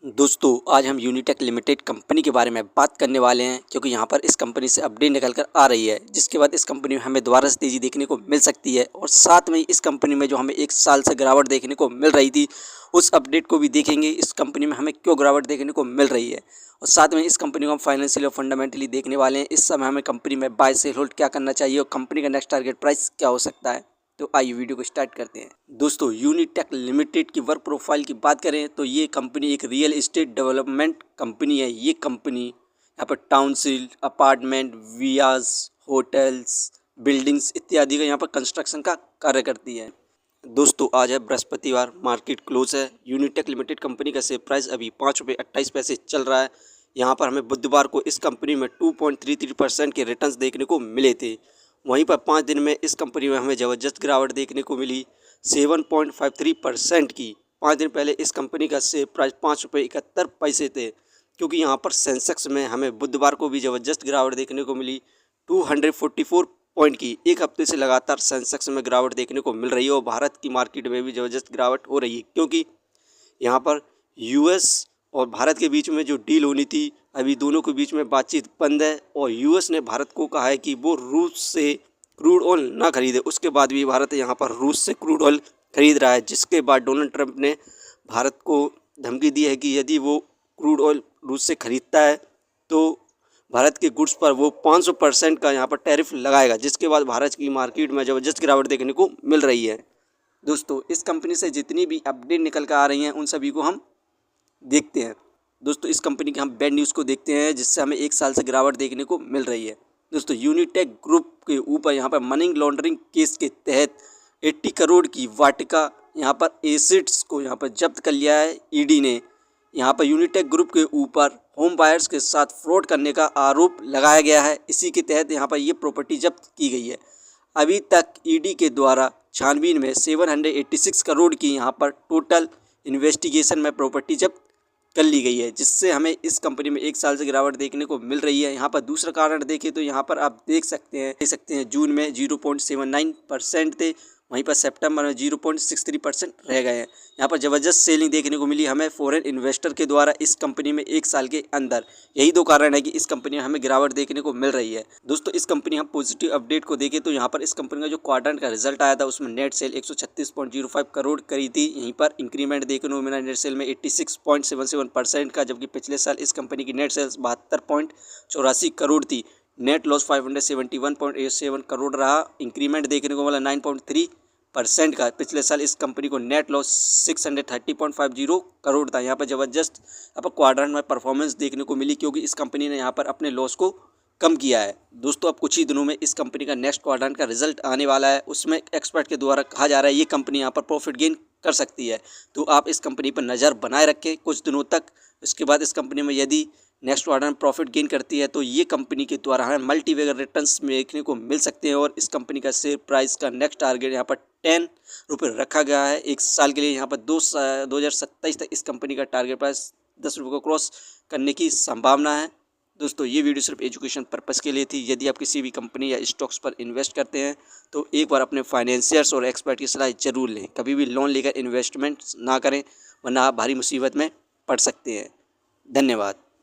दोस्तों आज हम यूनिटेक लिमिटेड कंपनी के बारे में बात करने वाले हैं, क्योंकि यहाँ पर इस कंपनी से अपडेट निकल कर आ रही है, जिसके बाद इस कंपनी में हमें दोबारा से तेज़ी देखने को मिल सकती है। और साथ में इस कंपनी में जो हमें 1 साल से गिरावट देखने को मिल रही थी, उस अपडेट को भी देखेंगे। इस कंपनी में हमें क्यों गिरावट देखने को मिल रही है, और साथ में इस कंपनी को हम फाइनेंशियली और फंडामेंटली देखने वाले हैं। इस समय हमें कंपनी में बाय सेल होल्ड क्या करना चाहिए और कंपनी का नेक्स्ट टारगेट प्राइस क्या हो सकता है। तो आइए वीडियो को स्टार्ट करते हैं। दोस्तों यूनिटेक लिमिटेड की वर्क प्रोफाइल की बात करें तो ये कंपनी एक रियल एस्टेट डेवलपमेंट कंपनी है। ये कंपनी यहाँ पर टाउनशिप, अपार्टमेंट, वियाज, होटल्स, बिल्डिंग्स इत्यादि का यहाँ पर कंस्ट्रक्शन का कार्य करती है। दोस्तों आज है बृहस्पतिवार, मार्केट क्लोज है। यूनिटेक लिमिटेड कंपनी का शेयर प्राइस अभी ₹5.28 चल रहा है। यहाँ पर हमें बुधवार को इस कंपनी में 2.33% के रिटर्न्स देखने को मिले थे। वहीं पर 5 दिन में इस कंपनी में हमें ज़बरदस्त गिरावट देखने को मिली 7.53% की। 5 दिन पहले इस कंपनी का शेयर प्राइस ₹5.71 थे, क्योंकि यहाँ पर सेंसेक्स में हमें बुधवार को भी ज़बरदस्त गिरावट देखने को मिली 244 पॉइंट की। एक हफ्ते से लगातार सेंसेक्स में गिरावट देखने को मिल रही है और भारत की मार्केट में भी ज़बरदस्त गिरावट हो रही है, क्योंकि यहाँ पर यूएस और भारत के बीच में जो डील होनी थी, अभी दोनों के बीच में बातचीत बंद है। और यूएस ने भारत को कहा है कि वो रूस से क्रूड ऑयल ना खरीदे। उसके बाद भी भारत यहाँ पर रूस से क्रूड ऑयल खरीद रहा है, जिसके बाद डोनाल्ड ट्रंप ने भारत को धमकी दी है कि यदि वो क्रूड ऑयल रूस से खरीदता है तो भारत के गुड्स पर वो 500% का यहाँ पर टैरिफ लगाएगा, जिसके बाद भारत की मार्केट में ज़बरदस्त गिरावट देखने को मिल रही है। दोस्तों इस कंपनी से जितनी भी अपडेट निकल कर आ रही हैं, उन सभी को हम देखते हैं। दोस्तों इस कंपनी के हम बैड न्यूज़ को देखते हैं, जिससे हमें 1 साल से गिरावट देखने को मिल रही है। दोस्तों यूनिटेक ग्रुप के ऊपर यहाँ पर मनी लॉन्ड्रिंग केस के तहत 80 करोड़ की वाटिका यहाँ पर एसेट्स को यहाँ पर जब्त कर लिया है ईडी ने। यहाँ पर यूनिटेक ग्रुप के ऊपर होम बायर्स के साथ फ्रॉड करने का आरोप लगाया गया है। इसी के तहत यहाँ पर ये प्रॉपर्टी जब्त की गई है। अभी तक ईडी के द्वारा छानबीन में 786 करोड़ की यहाँ पर टोटल इन्वेस्टिगेशन में प्रॉपर्टी जब्त कर ली गई है, जिससे हमें इस कंपनी में 1 साल से गिरावट देखने को मिल रही है। यहाँ पर दूसरा कारण देखें तो यहाँ पर आप देख सकते हैं जून में 0.79% थे, वहीं पर सितंबर में 0.63% रह गए हैं। यहाँ पर ज़बरदस्त सेलिंग देखने को मिली हमें फॉरेन इन्वेस्टर के द्वारा इस कंपनी में 1 साल के अंदर। यही 2 कारण है कि इस कंपनी में हमें गिरावट देखने को मिल रही है। दोस्तों इस कंपनी हम पॉजिटिव अपडेट को देखें तो यहाँ पर इस कंपनी का जो क्वार्टर का रिजल्ट आया था, उसमें नेट सेल 136.05 करोड़ करी थी। यहीं पर इंक्रीमेंट देखने को मिला नेट सेल में 86.77% का, जबकि पिछले साल इस कंपनी की नेट सेल्स 72.84 करोड़ थी। नेट लॉस 571.87 करोड़ रहा। इंक्रीमेंट देखने को मिला 9.3% का। पिछले साल इस कंपनी को नेट लॉस 630.50 करोड़ था। यहाँ पर ज़बरदस्त क्वाड्रेंट में परफॉर्मेंस देखने को मिली, क्योंकि इस कंपनी ने यहाँ पर अपने लॉस को कम किया है। दोस्तों अब कुछ ही दिनों में इस कंपनी का नेक्स्ट क्वाड्रेंट का रिजल्ट आने वाला है। उसमें एक्सपर्ट के द्वारा कहा जा रहा है ये कंपनी यहाँ पर प्रॉफिट गेन कर सकती है, तो आप इस कंपनी पर नज़र बनाए रखें कुछ दिनों तक। इसके बाद इस कंपनी में यदि नेक्स्ट क्वार्टर में प्रॉफिट गेन करती है तो ये कंपनी के द्वारा हमें मल्टीवेगर रिटर्न्स देखने को मिल सकते हैं। और इस कंपनी का शेयर प्राइस का नेक्स्ट टारगेट यहाँ पर ₹10 रखा गया है 1 साल के लिए। यहाँ पर 2027 तक इस कंपनी का टारगेट प्राइस ₹10 को क्रॉस करने की संभावना है। दोस्तों ये वीडियो सिर्फ एजुकेशन पर्पस के लिए थी। यदि आप किसी भी कंपनी या स्टॉक्स पर इन्वेस्ट करते हैं तो एक बार अपने फाइनेंशियर्स और एक्सपर्ट की सलाह जरूर लें। कभी भी लोन लेकर इन्वेस्टमेंट ना करें, वरना आप भारी मुसीबत में पड़ सकते हैं। धन्यवाद।